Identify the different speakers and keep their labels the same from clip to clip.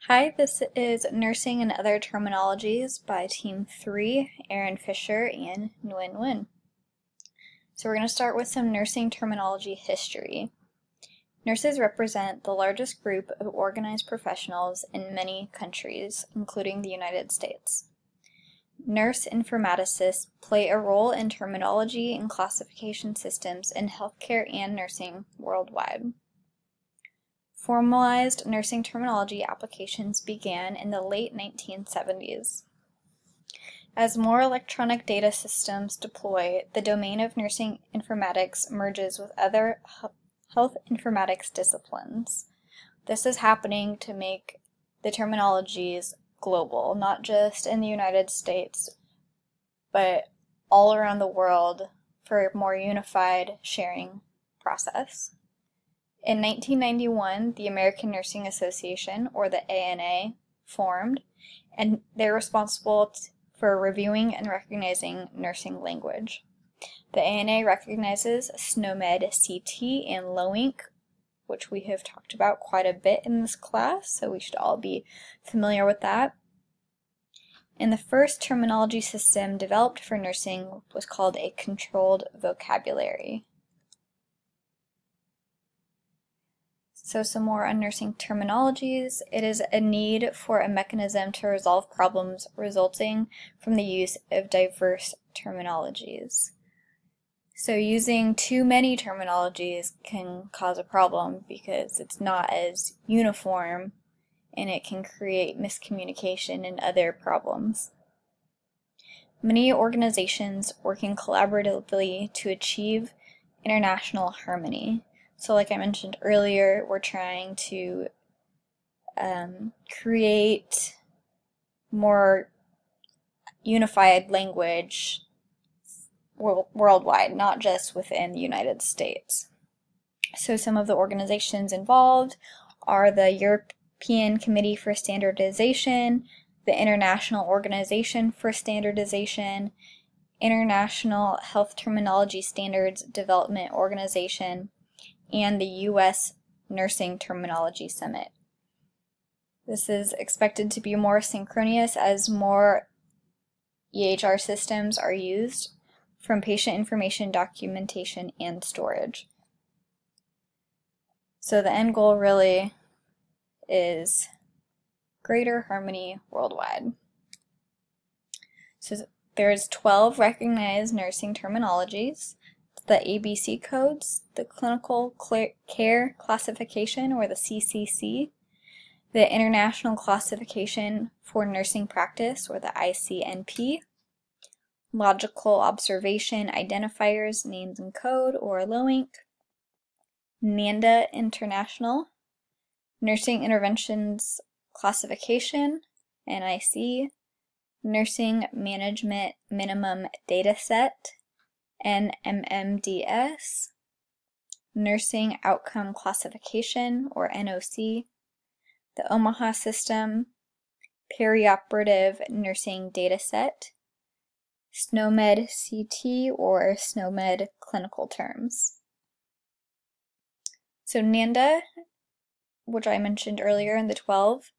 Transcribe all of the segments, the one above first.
Speaker 1: Hi, this is Nursing and Other Terminologies by Team 3, Erin Fisher and Nguyen Nguyen. So we're going to start with some nursing terminology history. Nurses represent the largest group of organized professionals in many countries, including the United States. Nurse informaticists play a role in terminology and classification systems in healthcare and nursing worldwide. Formalized nursing terminology applications began in the late 1970s. As more electronic data systems deploy, the domain of nursing informatics merges with other health informatics disciplines. This is happening to make the terminologies global, not just in the United States, but all around the world for a more unified sharing process. In 1991, the American Nursing Association, or the ANA, formed, and they're responsible for reviewing and recognizing nursing language. The ANA recognizes SNOMED CT and LOINC, which we have talked about quite a bit in this class, so we should all be familiar with that. And the first terminology system developed for nursing was called a controlled vocabulary. So some more on nursing terminologies. It is a need for a mechanism to resolve problems resulting from the use of diverse terminologies. So using too many terminologies can cause a problem because it's not as uniform and it can create miscommunication and other problems. Many organizations working collaboratively to achieve international harmony. So like I mentioned earlier, we're trying to create more unified language worldwide, not just within the United States. So some of the organizations involved are the European Committee for Standardization, the International Organization for Standardization, International Health Terminology Standards Development Organization, and the U.S. Nursing Terminology Summit. This is expected to be more synchronous as more EHR systems are used from patient information documentation and storage. So the end goal really is greater harmony worldwide. So there's 12 recognized nursing terminologies. The ABC codes, the Clinical Care Classification, or the CCC, the International Classification for Nursing Practice, or the ICNP, Logical Observation Identifiers, Names and Code, or LOINC, NANDA International, Nursing Interventions Classification, NIC, Nursing Management Minimum Dataset, NMMDS, Nursing Outcome Classification, or NOC, the Omaha System, Perioperative Nursing Dataset, SNOMED CT, or SNOMED Clinical Terms. So NANDA, which I mentioned earlier in the 12,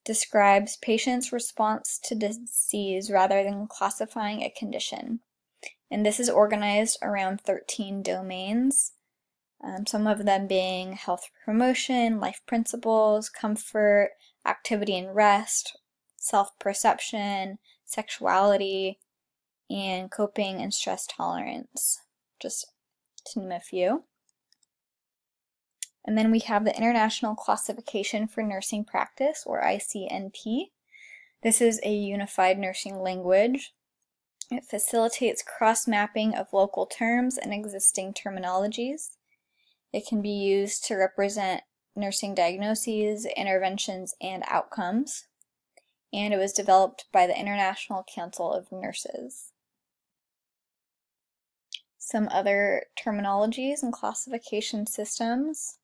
Speaker 1: describes patients' response to disease rather than classifying a condition. And this is organized around 13 domains, some of them being health promotion, life principles, comfort, activity and rest, self-perception, sexuality, and coping and stress tolerance, just to name a few. And then we have the International Classification for Nursing Practice, or ICNP. This is a unified nursing language. It facilitates cross-mapping of local terms and existing terminologies. It can be used to represent nursing diagnoses, interventions, and outcomes. And it was developed by the International Council of Nurses. Some other terminologies and classification systems.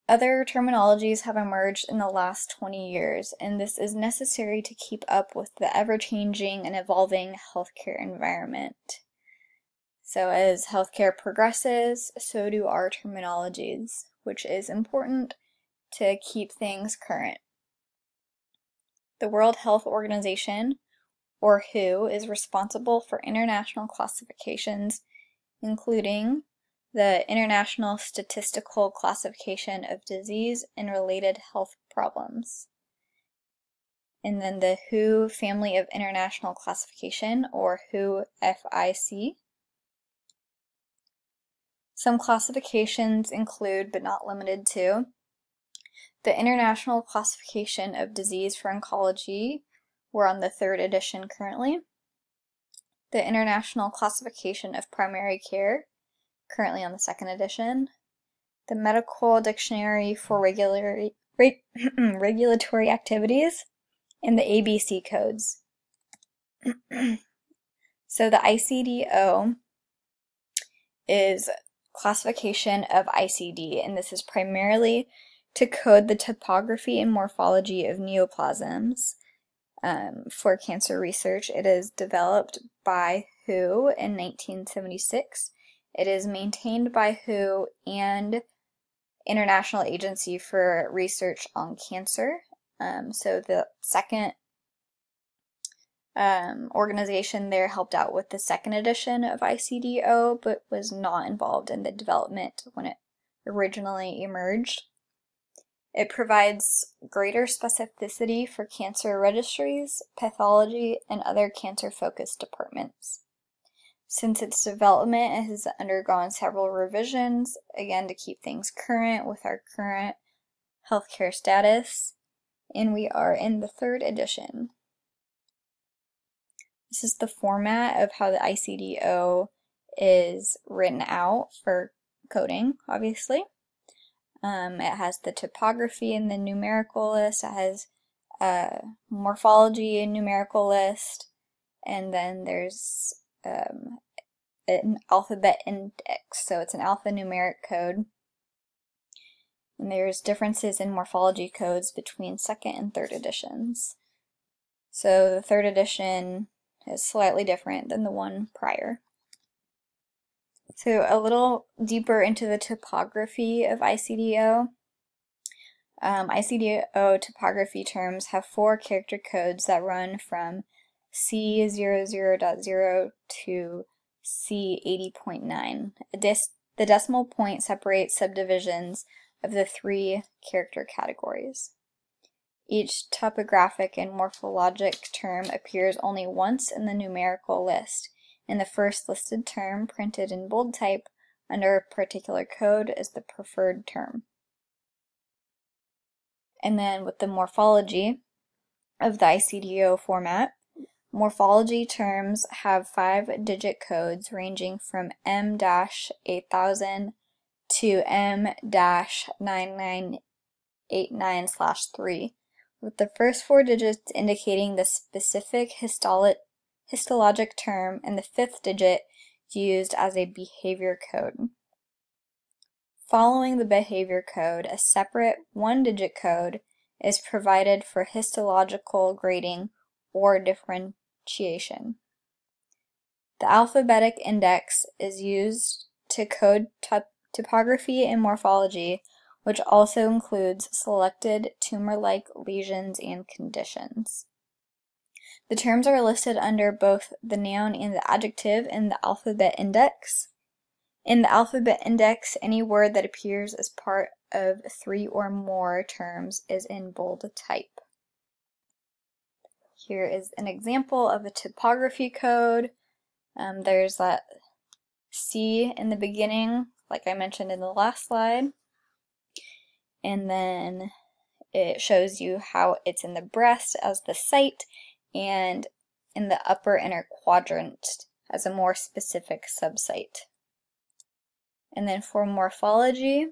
Speaker 1: Other terminologies have emerged in the last 20 years, and this is necessary to keep up with the ever-changing and evolving healthcare environment. So as healthcare progresses, so do our terminologies, which is important to keep things current. The World Health Organization, or WHO, is responsible for international classifications, including the International Statistical Classification of Disease and Related Health Problems. And then the WHO Family of International Classification, or WHO-FIC. Some classifications include, but not limited to, the International Classification of Disease for Oncology. We're on the 3rd edition currently. The International Classification of Primary Care, currently on the 2nd edition. The Medical Dictionary for Regulatory Activities, and the ABC codes. So the ICD-O is classification of ICD, and this is primarily to code the topography and morphology of neoplasms for cancer research. It is developed by WHO in 1976. It is maintained by WHO and International Agency for Research on Cancer. So the second organization there helped out with the 2nd edition of ICD-O, but was not involved in the development when it originally emerged. It provides greater specificity for cancer registries, pathology, and other cancer-focused departments. Since its development, it has undergone several revisions, again to keep things current with our current healthcare status, and we are in the 3rd edition. This is the format of how the ICD-O is written out for coding, obviously. It has the topography and the numerical list. It has morphology and numerical list, and then there's an alphabet index, so it's an alphanumeric code. And there's differences in morphology codes between 2nd and 3rd editions. So the 3rd edition is slightly different than the one prior. So a little deeper into the topography of ICD-O. ICD-O topography terms have 4 character codes that run from C00.0 to C80.9. The decimal point separates subdivisions of the 3 character categories. Each topographic and morphologic term appears only once in the numerical list, and the first listed term, printed in bold type under a particular code, is the preferred term. And then with the morphology of the ICD-O format, morphology terms have 5-digit codes ranging from M-8000 to M-9989/3, with the first 4 digits indicating the specific histologic term and the 5th digit used as a behavior code. Following the behavior code, a separate 1-digit code is provided for histological grading or differentiation. The alphabetic index is used to code topography and morphology, which also includes selected tumor-like lesions and conditions. The terms are listed under both the noun and the adjective in the alphabet index. In the alphabet index, any word that appears as part of 3 or more terms is in bold type. Here is an example of a topography code. There's that C in the beginning, like I mentioned in the last slide. And then it shows you how it's in the breast as the site, and in the upper inner quadrant as a more specific subsite. And then for morphology,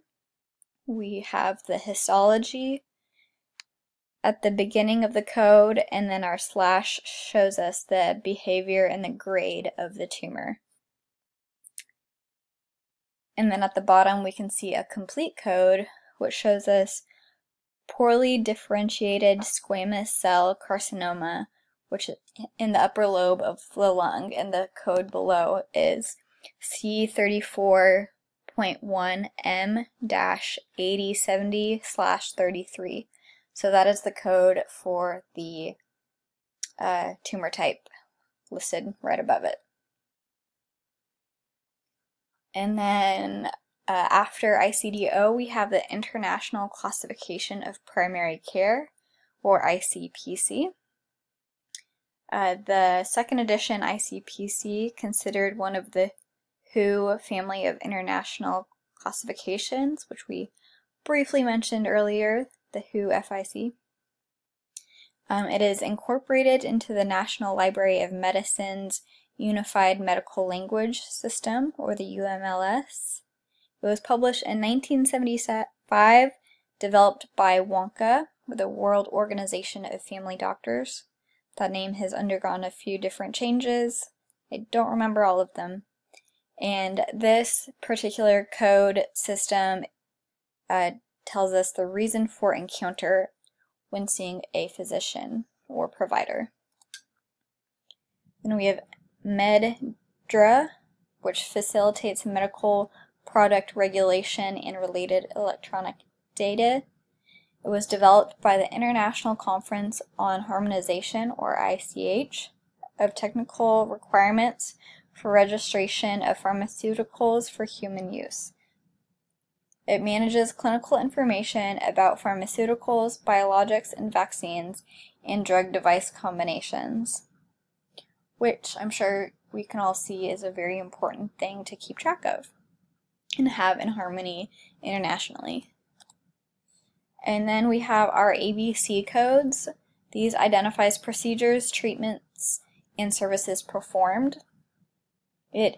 Speaker 1: we have the histology at the beginning of the code, and then our slash shows us the behavior and the grade of the tumor. And then at the bottom we can see a complete code, which shows us poorly differentiated squamous cell carcinoma, which is in the upper lobe of the lung, and the code below is C34.0 4.1M-8070/33. So that is the code for the tumor type listed right above it. And then after ICD-0, we have the International Classification of Primary Care, or ICPC. The second edition ICPC, considered one of the WHO family of international classifications, which we briefly mentioned earlier, the WHO FIC. It is incorporated into the National Library of Medicine's Unified Medical Language System, or the UMLS. It was published in 1975, developed by WONCA, or the World Organization of Family Doctors. That name has undergone a few different changes. I don't remember all of them. And this particular code system tells us the reason for encounter when seeing a physician or provider. Then we have MedDRA, which facilitates medical product regulation and related electronic data. It was developed by the International Conference on Harmonization, or ICH, of technical requirements for registration of pharmaceuticals for human use. It manages clinical information about pharmaceuticals, biologics, and vaccines, and drug-device combinations, which I'm sure we can all see is a very important thing to keep track of and have in harmony internationally. And then we have our ABC codes. These identifies procedures, treatments, and services performed. It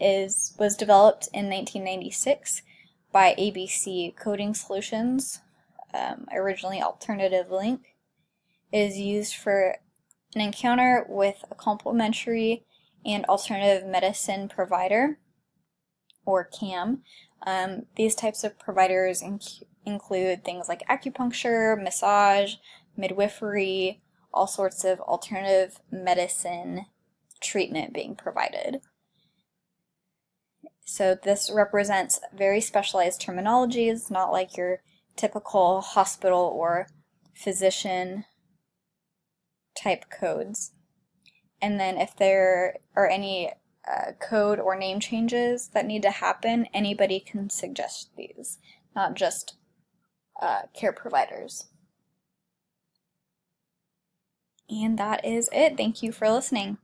Speaker 1: was developed in 1996 by ABC Coding Solutions, originally Alternative Link. It is used for an encounter with a complementary and alternative medicine provider, or CAM. These types of providers include things like acupuncture, massage, midwifery, all sorts of alternative medicine treatment being provided. So this represents very specialized terminologies, not like your typical hospital or physician type codes. And then if there are any code or name changes that need to happen, anybody can suggest these, not just care providers. And that is it. Thank you for listening.